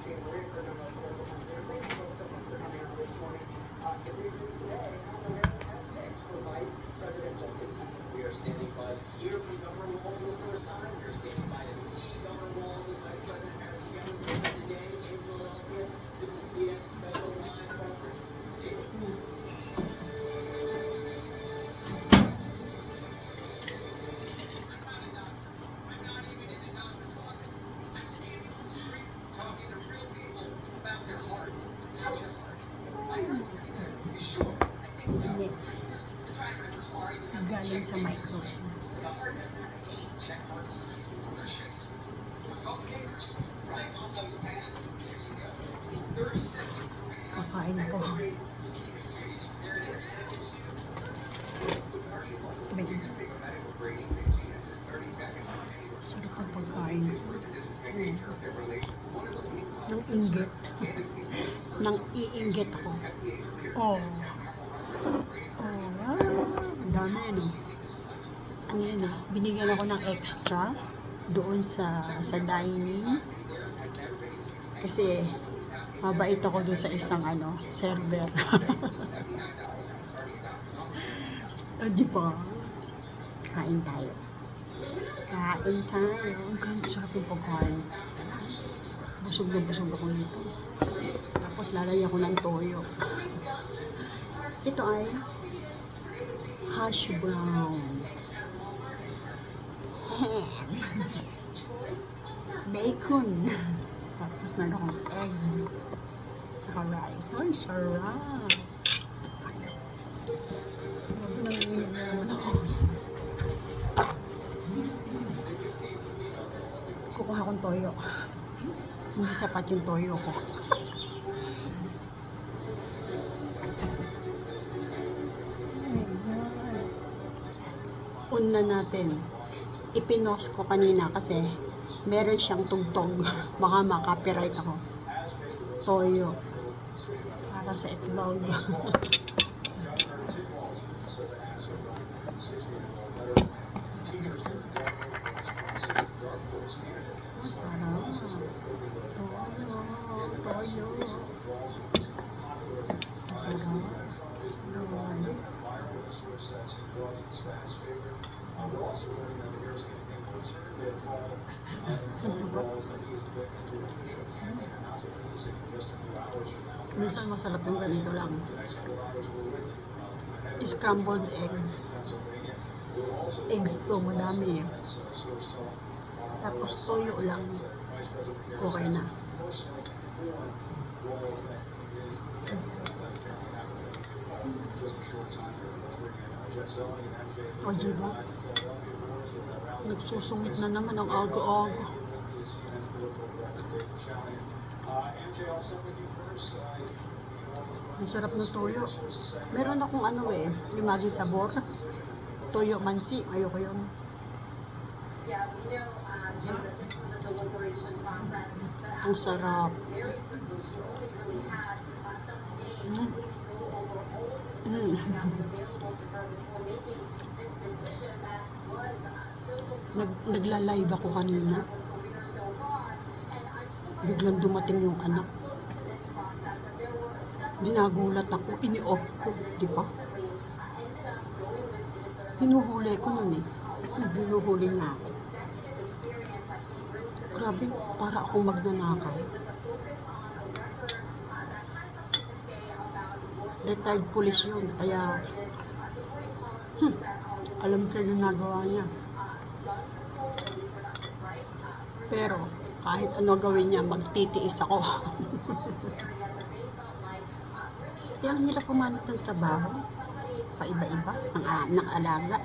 We are standing by to hear from Governor Walz for the first time. We are standing by to see Governor Walz and Vice President Harris together today in Philadelphia. This is CNN's special line coverage. Stay with us. Hindi. Galing sa microwave. Kakain ko. Sarap ang pagkain. Nang inggit. Nang iinggit ako. Oh. Ang dami, ano? Ano yun, binigyan ako ng extra doon sa dining. Kasi, mabait ako doon sa isang, server. Di ba? Kain tayo. Kain tayo. Ang sarap yung pagkain. Busog na busog ako nito. Tapos lalagyan ko ng toyo. Ito ay hash brown. Ham. Bacon. Tapos meron akong egg. Saka rice. Ay, sarap. Nanginginig na naman ako. Kukuha akong toyo. Hindi sapat yung toyo ko. Una natin, ipinos ko kanina kasi meron siyang tugtog. Baka makapiright ako. Toyo. Para sa itlog. Sarap. Toyo. Sarap. Minsan masarap yung ganito lang. Scrambled eggs. Eggs to, madami eh. Tapos toyo lang. Okay na. O, diba? Nagsusungit na naman ang aga-aga. Ang sarap ng toyo. Meron akong yung maging sabor. Toyo mansi. Ayoko yun. Ang sarap. Nagla-live ako kanina. Biglang dumating yung anak. Dinagulat ako, ini-off ko, di ba? Hinuhuli ko nun eh. Hinuhuli na ako. Grabe, para akong magnanakaw. Retired police yun, kaya alam ko yung nagawa niya. Pero, kahit ano gawin niya, magtitiis ako. Kaya ang hirap pumanot ng trabaho. Paiba-iba, ng alaga.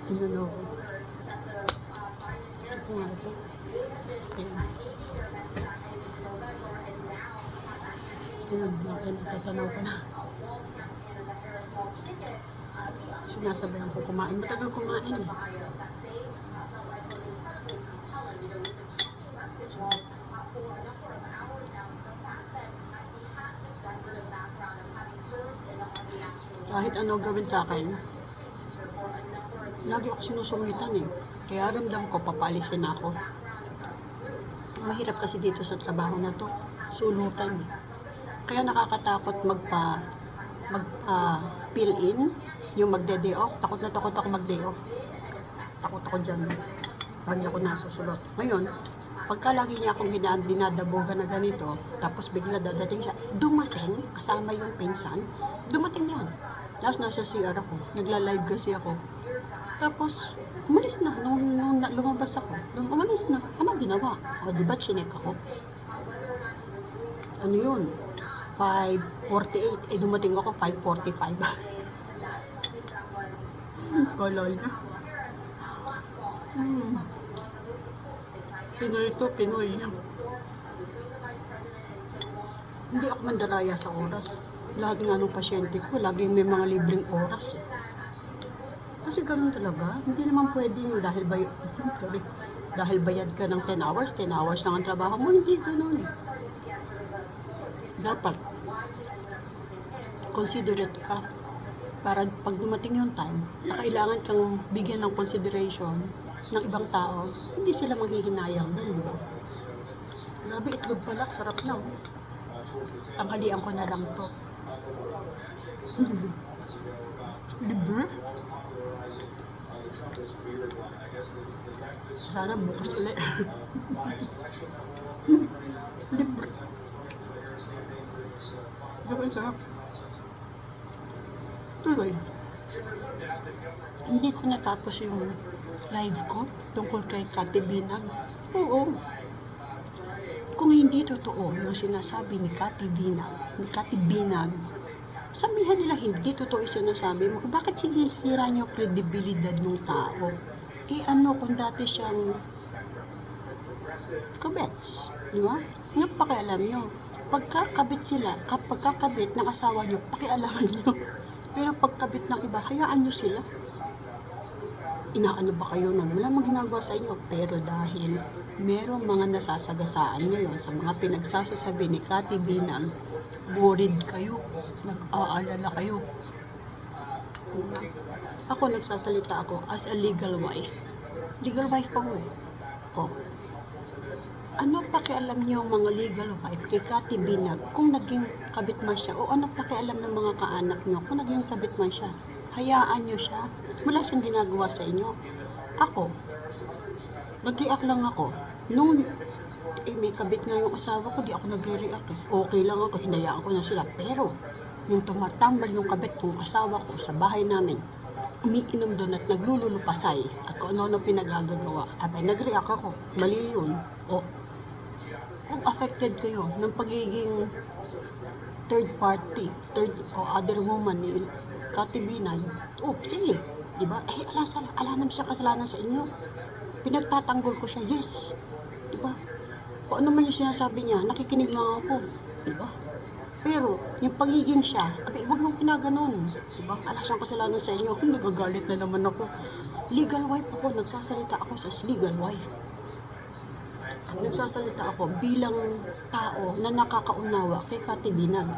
Tinanong ko. Ito nga ito. Ayun, natatanaw ko na. Sinasabayan ko kumain. Matagal kumain eh. Kahit ano gawin sa akin, lagi ako sinusungitan eh. Kaya ramdam ko, papalisin ako. Mahirap kasi dito sa trabaho na to. Sulutan. Kaya nakakatakot fill in, yung magde-day off. Takot na takot ako mag-day off. Takot ako dyan. Lagi ako nasusulot. Ngayon, pagka lagi niya akong dinadabogan na ganito, tapos bigla dadating siya, dumating, kasama yung pinsan, dumating lang. Tapos nasa CR ako, nagla-live kasi ako. Tapos, umalis na, nung lumabas ako, umalis na. Ano ginawa? O, diba, chinek ako? Ano yun? 5:48. Dumating ako 5:45. Kala niya. Pinoy to, Pinoy. Hindi ako mandaraya sa oras. Lahat nga ng pasyente ko, laging may mga libreng oras. Kasi ganun talaga. Hindi naman pwedeng dahil bayad ka ng 10 hours lang ang trabaho mo. Hindi ganun. Dapat considerate ka para pag dumating yung time na kailangan kang bigyan ng consideration ng ibang tao, hindi sila maghihinayang din, di ba? Grabe, itlog pala, sarap na. Tanghalian ko na lang to. Libre? Sana bukas ulit. Libre. Diba sarap? Tuloy. Hindi ko natapos yung live ko tungkol kay Kati Binag. Oo. Kung hindi totoo yung sinasabi ni Kati Binag, sabihan nila hindi totoo yung sinasabi mo. Bakit sinisira niyo kredibilidad ng tao? Kung dati siyang kabets, di ba? Pakialam niyo. Pagkakabit ng asawa niyo, pakialaman niyo. Pero pagkabit ng iba, hayaan niyo sila. Inaano ba kayo nun? Wala mang ginagawa sa inyo. Pero dahil merong mga nasasagasaan ngayon sa mga pinagsasasabi ni Kati Binag, worried kayo, nag-aalala kayo. Ako nagsasalita ako as a legal wife. Legal wife pa ko eh. Oh. Ano pakialam niyo mga legal wife kay Kati Binag kung naging kabit man siya? O ano pakialam ng mga kaanak niyo kung naging kabit man siya? Hayaan niyo siya. Wala siyang ginagawa sa inyo. Ako, nag-react lang ako. Nung may kabit nga yung asawa ko, di ako nagre-react. Okay lang ako, hinayaan ko na sila. Pero, yung tumatambal yung kabit kong asawa ko sa bahay namin, umiinom doon at naglululupasay at kung ano pinagagawa. Abay, nag-react ako. Mali yun. O, kung affected kayo ng pagiging third party, other woman ni Kati Binag, sige, di ba? Ala naman siya kasalanan sa inyo. Pinagtatanggol ko siya, yes. Di ba? Kung ano man yung sinasabi niya, nakikinig lang ako. Di ba? Pero, yung pagiging siya, huwag mong pinaganon. Diba? Ala siyang kasalanan sa inyo. Nagagalit na naman ako. Legal wife ako. Nagsasalita ako as legal wife. At nagsasalita ako bilang tao na nakakaunawa kay Kati Binag.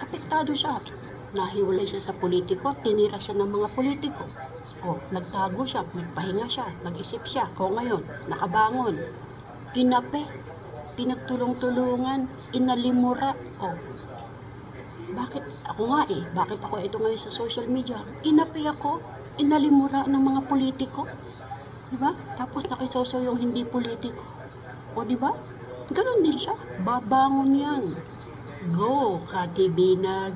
Apektado siya. Nahiwalay siya sa politiko. Tinira siya ng mga politiko. Nagtago siya. Nagpahinga siya. Nag-isip siya. Ngayon, nakabangon. Inape. Pinagtulong-tulungan, inalimura. Bakit ako ito ngayon sa social media? Inapi ako, inalimura ng mga politiko. Diba? Tapos nakisawsaw yung hindi politiko. Diba? Ganon din siya. Babangon yan. Go, Kati Binag.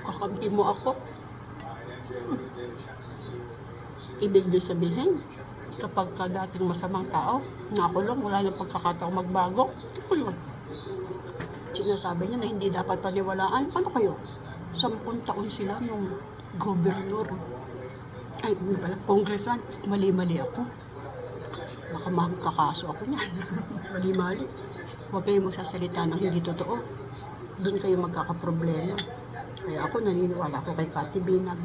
Kakampi mo ako. Ibig sabihin, kapag dating masamang tao, nakulong, wala nang pagkakataong magbago, nakulong. Sinasabi niya na hindi dapat paniwalaan. Ano kayo? 10 taon sila nung gobernur. Congressman. Mali-mali ako. Baka magkakaso ako niyan. Mali-mali. Huwag kayong magsasalita ng hindi totoo. Doon kayo magkakaproblema. Kaya ako naniniwala ko kay Kati Binag.